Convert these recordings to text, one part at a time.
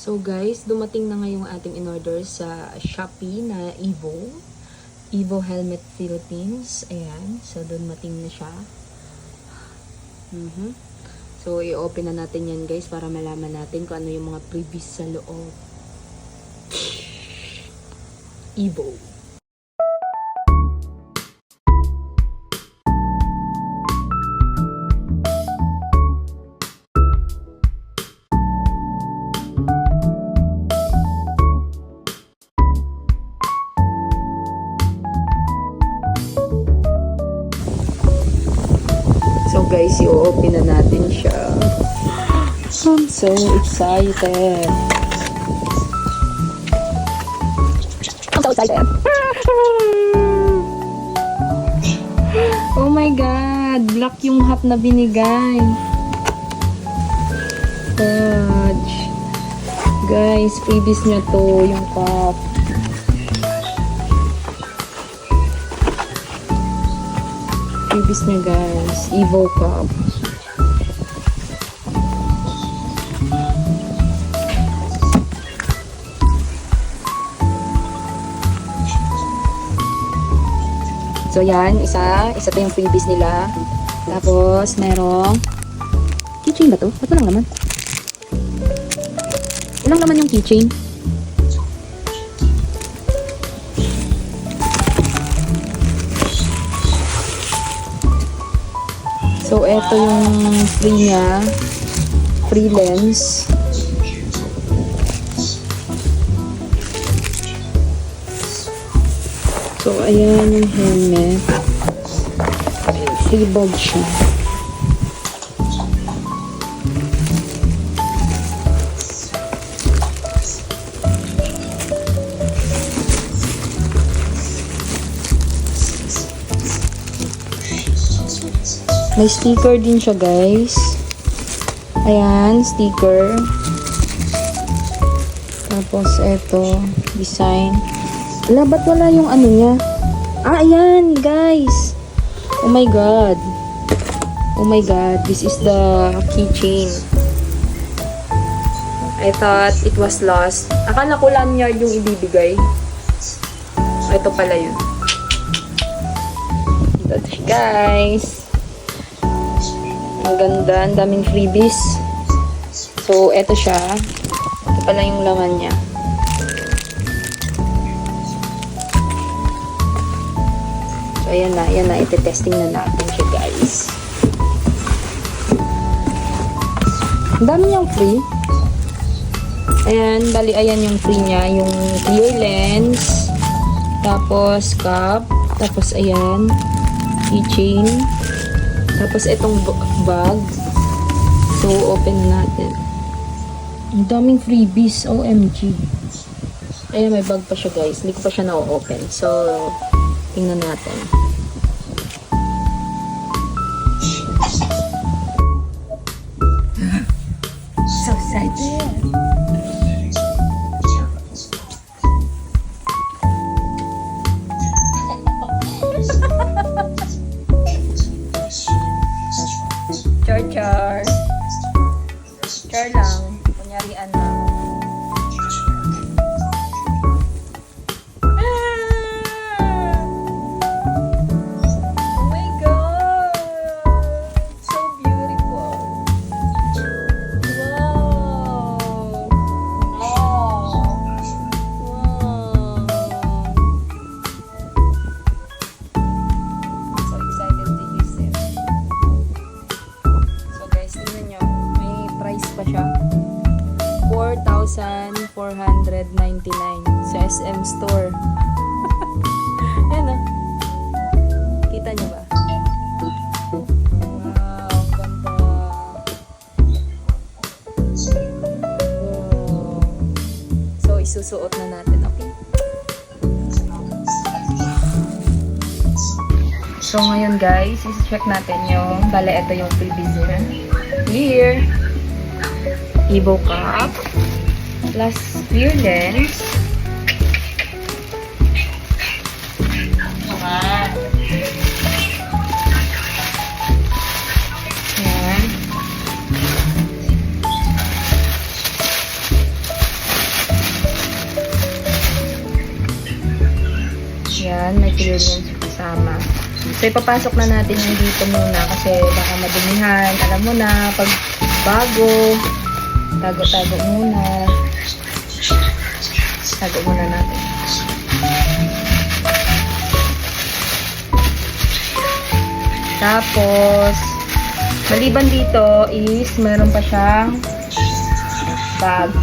So guys, dumating na ngayong ating in-order sa Shopee na Evo Helmet Philippines. Ayan, so dumating na siya. So i-open na natin yan guys para malaman natin kung ano yung mga freebies sa loob. Evo. So guys, i-open na natin siya. I'm so excited. Oh my God! Black yung hat na binigay. Fudge. Guys, freebies niya to, yung cup. Freebies niya guys. Evo cup. So yan, isa to yung freebies nila. Tapos merong keychain ba to? Ba't walang laman? Walang laman yung keychain. So eto yung free niya. Free lens. So, ayan yung helmet. Free bag siya. May sticker din siya, guys. Ayan, sticker. Tapos, eto, design. Wala, ba't wala yung ano niya? Ah, ayan, guys. Oh my God. Oh my God. This is the keychain. I thought it was lost. Akala ko lang niya yung ibibigay. Ito pala yun. Ito siya, guys. Ang ganda. Ang daming freebies. So, ito siya. Ito pala yung laman niya. So, ayan na, ite-testing na natin siya, guys. Ang dami niyang free. Ayan, bali, ayan yung free niya, yung clear lens, tapos cup, tapos ayan, keychain, tapos itong bag. So, open na natin. Ang daming freebies, OMG. Ayan, may bag pa siya, guys. Hindi ko pa siya na-open. So, tingnan natin. So excited. Char. Char lang. Kunyarian lang. Pa siya 4,499 sa SM Store. Ayan o. Kita niyo ba? Wow, ganda. Wow. So, isusuot na natin. Okay? So, ngayon guys, isi-check natin yung bale, ito yung freebies niya. Here. Evo cup plus clear lens. Ayan. Ayan, may clear lens kasama. So, ipapasok na natin yung dito muna kasi baka madumihan. Alam mo na, pag bago, tago-tago muna. Tago muna natin. Tapos, maliban dito is meron pa siyang bag.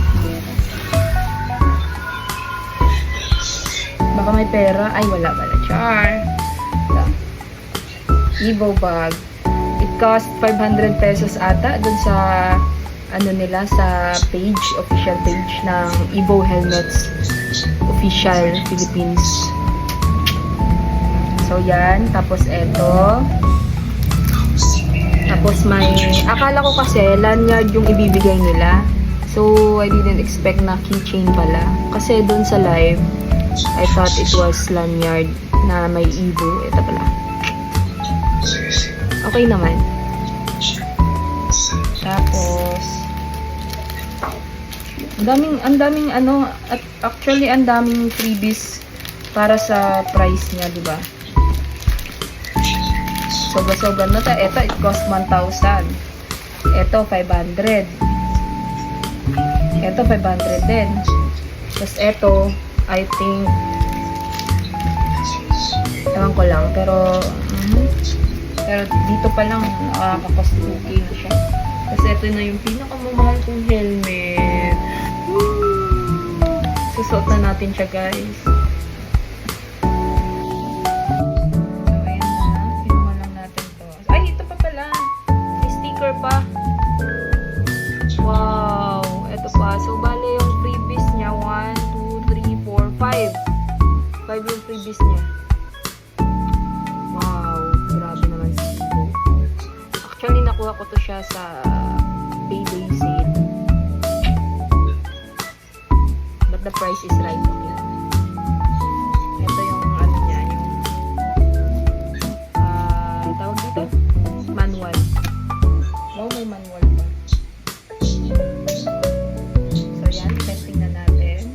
Baka may pera. Ay, wala pala. Char. Evo bag. It cost 500 pesos ata dun sa ano nila sa page, official page ng Evo Helmets Official Philippines. So, yan. Tapos, eto. Tapos, may akala ko kasi lanyard yung ibibigay nila. So, I didn't expect na keychain pala. Kasi dun sa live, I thought it was lanyard na may Evo. Ito pala. Okay naman. Tapos, ang daming ano, at actually ang daming freebies para sa price niya, di ba? Sobra-sobra na ta. Ito, it cost 1,000. Ito, 500. Ito, 500 din. Tapos ito, I think, ewan ko lang, pero dito pa lang, nakaka-cost 2K na siya. Tapos ito na yung pinakamamahal kong helmet. Woo! Susuot na natin siya, guys. So, ayan na. Kinuha lang natin to. Ay, ito pa pala. May sticker pa. Wow! Ito pa. So, bale yung freebies niya, 1, 2, 3, 4, 5. 5 yung freebies niya. Wow! Grabe naman si Evo. Actually, nakuha ko to siya sa payday sale. But the price is right. Okay lang. Ito yung ano niya, yung tawag dito? Manual. Wow, may manual pa. So, yan. Testing na natin.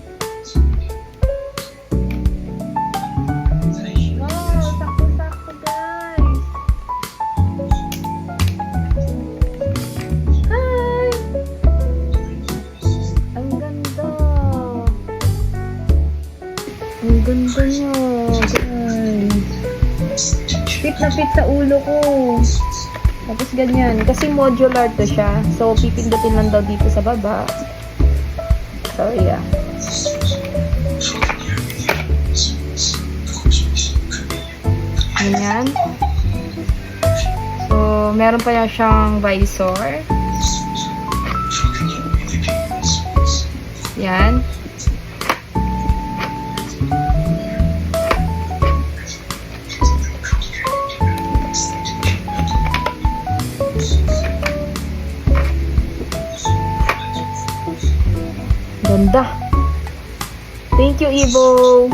Wow, sakto-sakto, guys. Hi! Ang ganda. Ang ganda niya, guys. Fit na fit sa ulo ko. Tapos ganyan. Kasi modular to siya. So, pipindutin lang daw dito sa baba. So, yeah. Ganyan. So, meron pa yan siyang visor. Yan. Ganda. Thank you, Evo.